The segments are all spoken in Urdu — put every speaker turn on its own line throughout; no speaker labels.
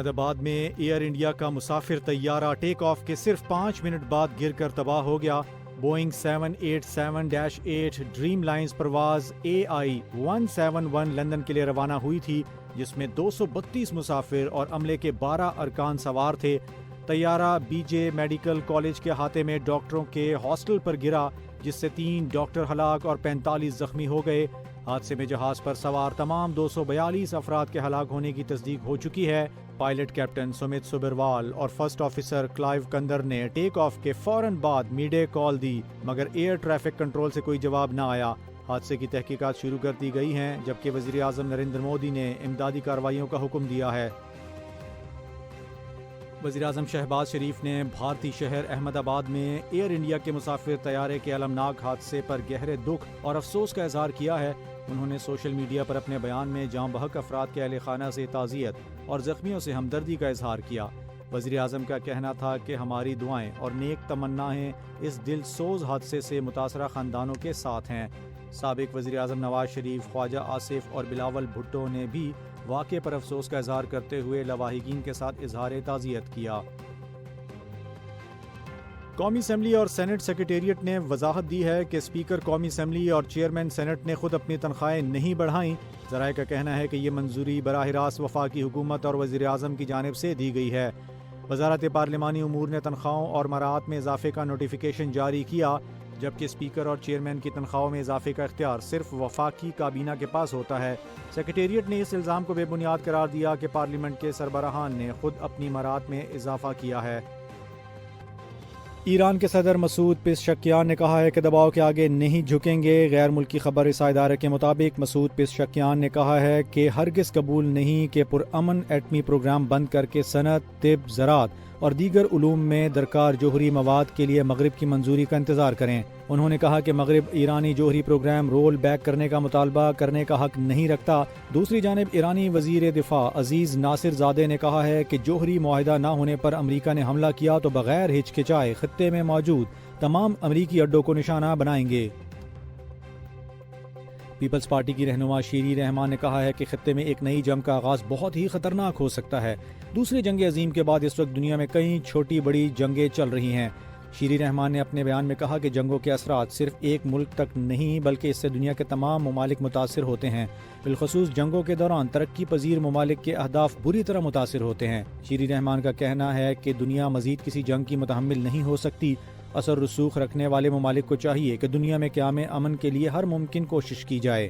احمد آباد میں ایئر انڈیا کا مسافر طیارہ ٹیک آف کے صرف 5 منٹ بعد گر کر تباہ ہو گیا۔ بوئنگ 787-8 ڈریم لائنز پرواز AI-171 لندن کے لیے روانہ ہوئی تھی، جس میں 232 مسافر اور عملے کے 12 ارکان سوار تھے۔ طیارہ BJ میڈیکل کالج کے احاطے میں ڈاکٹروں کے ہاسٹل پر گرا، جس سے 3 ڈاکٹر ہلاک اور 45 زخمی ہو گئے۔ حادثے میں جہاز پر سوار تمام 242 افراد کے ہلاک ہونے کی تصدیق ہو چکی ہے۔ پائلٹ کیپٹن سمت سبروال اور فرسٹ آفیسر کلائیو کندر نے ٹیک آف کے فوراً بعد میڈے کال دی، مگر ایئر ٹریفک کنٹرول سے کوئی جواب نہ آیا۔ حادثے کی تحقیقات شروع کر دی گئی ہیں، جبکہ وزیر اعظم نریندر مودی نے امدادی کارروائیوں کا حکم دیا ہے۔ وزیر اعظم شہباز شریف نے بھارتی شہر احمد آباد میں ایئر انڈیا کے مسافر طیارے کے المناک حادثے پر گہرے دکھ اور افسوس کا اظہار کیا ہے۔ انہوں نے سوشل میڈیا پر اپنے بیان میں جاں بحق افراد کے اہل خانہ سے تعزیت اور زخمیوں سے ہمدردی کا اظہار کیا۔ وزیر اعظم کا کہنا تھا کہ ہماری دعائیں اور نیک تمنائیں اس دل سوز حادثے سے متاثرہ خاندانوں کے ساتھ ہیں۔ سابق وزیر اعظم نواز شریف، خواجہ آصف اور بلاول بھٹو نے بھی واقعے پر افسوس کا اظہار کرتے ہوئے لواحقین کے ساتھ اظہار تعزیت کیا۔ قومی اسمبلی اور سینٹ سیکریٹریٹ نے وضاحت دی ہے کہ اسپیکر قومی اسمبلی اور چیئرمین سینٹ نے خود اپنی تنخواہیں نہیں بڑھائیں۔ ذرائع کا کہنا ہے کہ یہ منظوری براہ راست وفاقی حکومت اور وزیر اعظم کی جانب سے دی گئی ہے۔ وزارت پارلیمانی امور نے تنخواہوں اور مراعات میں اضافے کا نوٹیفیکیشن جاری کیا، جبکہ اسپیکر اور چیئرمین کی تنخواہوں میں اضافے کا اختیار صرف وفاقی کابینہ کے پاس ہوتا ہے۔ سیکریٹریٹ نے اس الزام کو بے بنیاد قرار دیا کہ پارلیمنٹ کے سربراہان نے خود اپنی مراعات میں اضافہ کیا ہے۔ ایران کے صدر مسعود پزشکیان نے کہا ہے کہ دباؤ کے آگے نہیں جھکیں گے۔ غیر ملکی خبر رساں ادارے کے مطابق مسعود پزشکیان نے کہا ہے کہ ہرگز قبول نہیں کہ پرامن ایٹمی پروگرام بند کر کے صنعت، طب، زراعت اور دیگر علوم میں درکار جوہری مواد کے لیے مغرب کی منظوری کا انتظار کریں۔ انہوں نے کہا کہ مغرب ایرانی جوہری پروگرام رول بیک کرنے کا مطالبہ کرنے کا حق نہیں رکھتا۔ دوسری جانب ایرانی وزیر دفاع عزیز ناصر زادے نے کہا ہے کہ جوہری معاہدہ نہ ہونے پر امریکہ نے حملہ کیا تو بغیر ہچکچائے خطے میں موجود تمام امریکی اڈوں کو نشانہ بنائیں گے۔ پیپلز پارٹی کی رہنما شیری رحمان نے کہا ہے کہ خطے میں ایک نئی جنگ کا آغاز بہت ہی خطرناک ہو سکتا ہے۔ دوسری جنگ عظیم کے بعد اس وقت دنیا میں کئی چھوٹی بڑی جنگیں چل رہی ہیں۔ شیری رحمان نے اپنے بیان میں کہا کہ جنگوں کے اثرات صرف ایک ملک تک نہیں بلکہ اس سے دنیا کے تمام ممالک متاثر ہوتے ہیں۔ بالخصوص جنگوں کے دوران ترقی پذیر ممالک کے اہداف بری طرح متاثر ہوتے ہیں۔ شیری رحمان کا کہنا ہے کہ دنیا مزید کسی جنگ کی متحمل نہیں ہو سکتی۔ اثر رسوخ رکھنے والے ممالک کو چاہیے کہ دنیا میں قیام امن کے لیے ہر ممکن کوشش کی جائے۔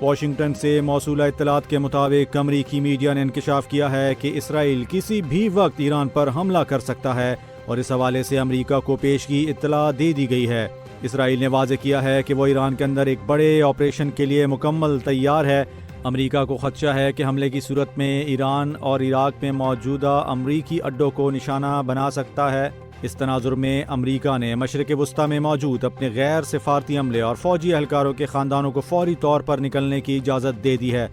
واشنگٹن سے موصولہ اطلاعات کے مطابق امریکی میڈیا نے انکشاف کیا ہے کہ اسرائیل کسی بھی وقت ایران پر حملہ کر سکتا ہے اور اس حوالے سے امریکہ کو پیشگی اطلاع دے دی گئی ہے۔ اسرائیل نے واضح کیا ہے کہ وہ ایران کے اندر ایک بڑے آپریشن کے لیے مکمل تیار ہے۔ امریکہ کو خدشہ ہے کہ حملے کی صورت میں ایران اور عراق میں موجودہ امریکی اڈوں کو نشانہ بنا سکتا ہے۔ اس تناظر میں امریکہ نے مشرق وسطیٰ میں موجود اپنے غیر سفارتی عملے اور فوجی اہلکاروں کے خاندانوں کو فوری طور پر نکلنے کی اجازت دے دی ہے۔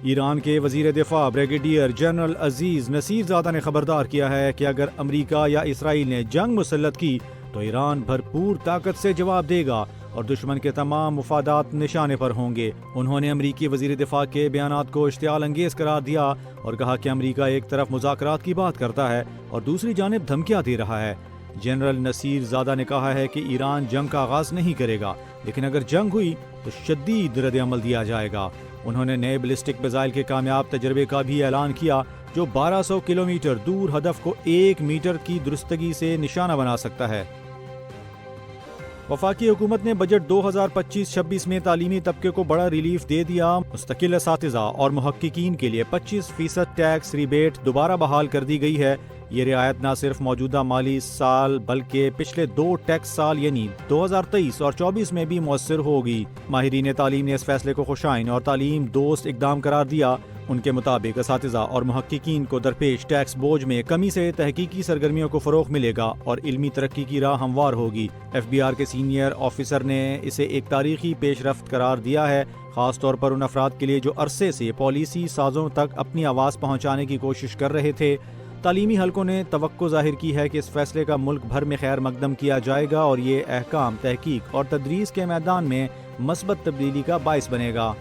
ایران کے وزیر دفاع بریگیڈیئر جنرل عزیز نصیر زادہ نے خبردار کیا ہے کہ اگر امریکہ یا اسرائیل نے جنگ مسلط کی تو ایران بھرپور طاقت سے جواب دے گا اور دشمن کے تمام مفادات نشانے پر ہوں گے۔ انہوں نے امریکی وزیر دفاع کے بیانات کو اشتعال انگیز قرار دیا اور کہا کہ امریکہ ایک طرف مذاکرات کی بات کرتا ہے اور دوسری جانب دھمکیاں دے رہا ہے۔ جنرل نصیر زادہ نے کہا ہے کہ ایران جنگ کا آغاز نہیں کرے گا، لیکن اگر جنگ ہوئی تو شدید رد عمل دیا جائے گا۔ انہوں نے نئے بیلسٹک میزائل کے کامیاب تجربے کا بھی اعلان کیا جو 1200 کلومیٹر دور ہدف کو 1 میٹر کی درستگی سے نشانہ بنا سکتا ہے۔ وفاقی حکومت نے بجٹ 2025-26 میں تعلیمی طبقے کو بڑا ریلیف دے دیا۔ مستقل اساتذہ اور محققین کے لیے 25% ٹیکس ریبیٹ دوبارہ بحال کر دی گئی ہے۔ یہ رعایت نہ صرف موجودہ مالی سال بلکہ پچھلے 2 ٹیکس سال یعنی 2023 اور 24 میں بھی مؤثر ہوگی۔ ماہرین تعلیم نے اس فیصلے کو خوشائن اور تعلیم دوست اقدام قرار دیا۔ ان کے مطابق اساتذہ اور محققین کو درپیش ٹیکس بوجھ میں کمی سے تحقیقی سرگرمیوں کو فروغ ملے گا اور علمی ترقی کی راہ ہموار ہوگی۔ FBR کے سینئر آفیسر نے اسے ایک تاریخی پیش رفت قرار دیا ہے، خاص طور پر ان افراد کے لیے جو عرصے سے پالیسی سازوں تک اپنی آواز پہنچانے کی کوشش کر رہے تھے۔ تعلیمی حلقوں نے توقع ظاہر کی ہے کہ اس فیصلے کا ملک بھر میں خیر مقدم کیا جائے گا اور یہ احکام، تحقیق اور تدریس کے میدان میں مثبت تبدیلی کا باعث بنے گا۔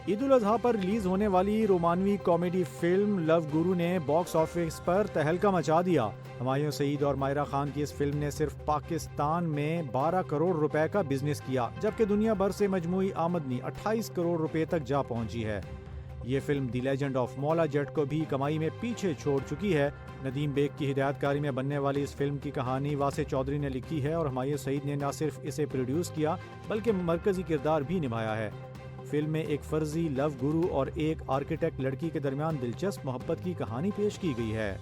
عید الاضحیٰ پر ریلیز ہونے والی رومانوی کامیڈی فلم لو گرو نے باکس آفس پر تہلکہ مچا دیا۔ ہمایوں سعید اور مائرہ خان کی اس فلم نے صرف پاکستان میں 12 کروڑ روپے کا بزنس کیا، جبکہ دنیا بھر سے مجموعی آمدنی 28 کروڑ روپے تک جا پہنچی ہے۔ یہ فلم دی لیجنڈ آف مولا جٹ کو بھی کمائی میں پیچھے چھوڑ چکی ہے۔ ندیم بیگ کی ہدایت کاری میں بننے والی اس فلم کی کہانی واسع چودھری نے لکھی ہے اور ہمایوں سعید نے نہ صرف اسے پروڈیوس کیا بلکہ مرکزی کردار بھی نبھایا ہے۔ فلم میں ایک فرضی لو گرو اور ایک آرکیٹیکٹ لڑکی کے درمیان دلچسپ محبت کی کہانی پیش کی گئی ہے۔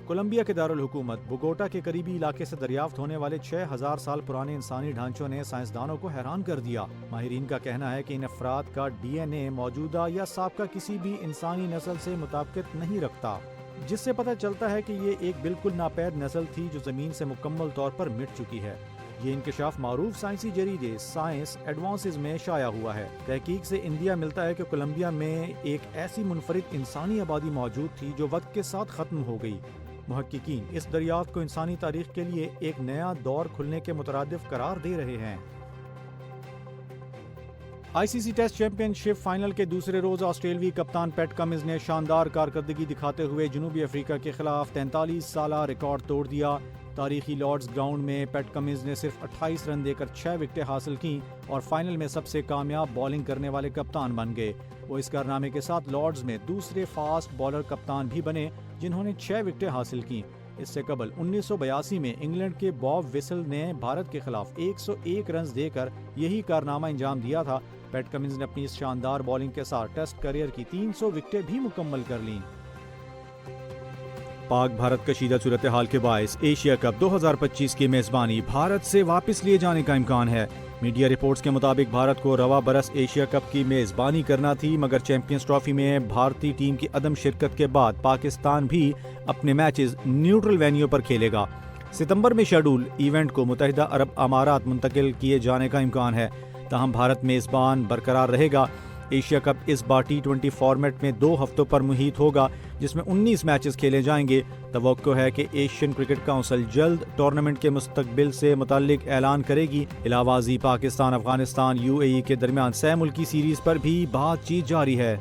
کولمبیا کے دارالحکومت بوگوٹا کے قریبی علاقے سے دریافت ہونے والے 6000 سال پرانے انسانی ڈھانچوں نے سائنسدانوں کو حیران کر دیا۔ ماہرین کا کہنا ہے کہ ان افراد کا ڈی این اے موجودہ یا سابقہ کسی بھی انسانی نسل سے مطابقت نہیں رکھتا، جس سے پتہ چلتا ہے کہ یہ ایک بالکل ناپید نسل تھی جو زمین سے مکمل طور پر مٹ چکی ہے۔ یہ انکشاف معروف سائنسی جریدے سائنس ایڈوانسز میں شائع ہوا ہے۔ تحقیق سے اندیا ملتا ہے کہ کولمبیا میں ایک ایسی منفرد انسانی آبادی موجود تھی جو وقت کے ساتھ ختم ہو گئی۔ محققین اس دریافت کو انسانی تاریخ کے لیے ایک نیا دور کھلنے کے مترادف قرار دے رہے ہیں۔ آئی سی سی ٹیسٹ چیمپئن شپ فائنل کے دوسرے روز آسٹریلوی کپتان پیٹ کمنز نے شاندار کارکردگی دکھاتے ہوئے جنوبی افریقہ کے خلاف 43 سالہ ریکارڈ توڑ دیا۔ تاریخی لارڈز گراؤنڈ میں پیٹ کمنز نے صرف 28 رن دے کر 6 وکٹیں حاصل کیں اور فائنل میں سب سے کامیاب بالنگ کرنے والے کپتان بن گئے۔ وہ اس کارنامے کے ساتھ لارڈز میں دوسرے فاسٹ بالر کپتان بھی بنے جنہوں نے 6 وکٹیں حاصل کیں۔ اس سے قبل 1982 میں انگلینڈ کے باب وسل نے بھارت کے خلاف 101 رنز دے کر یہی کارنامہ انجام دیا تھا۔ پیٹ کمنز نے اپنی اس شاندار بالنگ کے ساتھ ٹیسٹ کیریئر کی 300 وکٹیں بھی مکمل کر لیں۔ پاک بھارت کشیدہ صورتحال کے باعث ایشیا کپ 2025 کی میزبانی بھارت سے واپس لیے جانے کا امکان ہے۔ میڈیا رپورٹس کے مطابق بھارت کو رواں برس ایشیا کپ کی میزبانی کرنا تھی، مگر چیمپئنز ٹرافی میں بھارتی ٹیم کی عدم شرکت کے بعد پاکستان بھی اپنے میچز نیوٹرل وینیو پر کھیلے گا۔ ستمبر میں شیڈول ایونٹ کو متحدہ عرب امارات منتقل کیے جانے کا امکان ہے، تاہم بھارت میزبان برقرار رہے گا۔ ایشیا کپ اس بار T20 فارمیٹ میں 2 ہفتوں پر محیط ہوگا، جس میں 19 میچز کھیلے جائیں گے۔ توقع ہے کہ ایشین کرکٹ کونسل جلد ٹورنامنٹ کے مستقبل سے متعلق اعلان کرے گی۔ علاوہ ازیں پاکستان، افغانستان، UAE کے درمیان 6 ملکی سیریز پر بھی بات چیت جاری ہے۔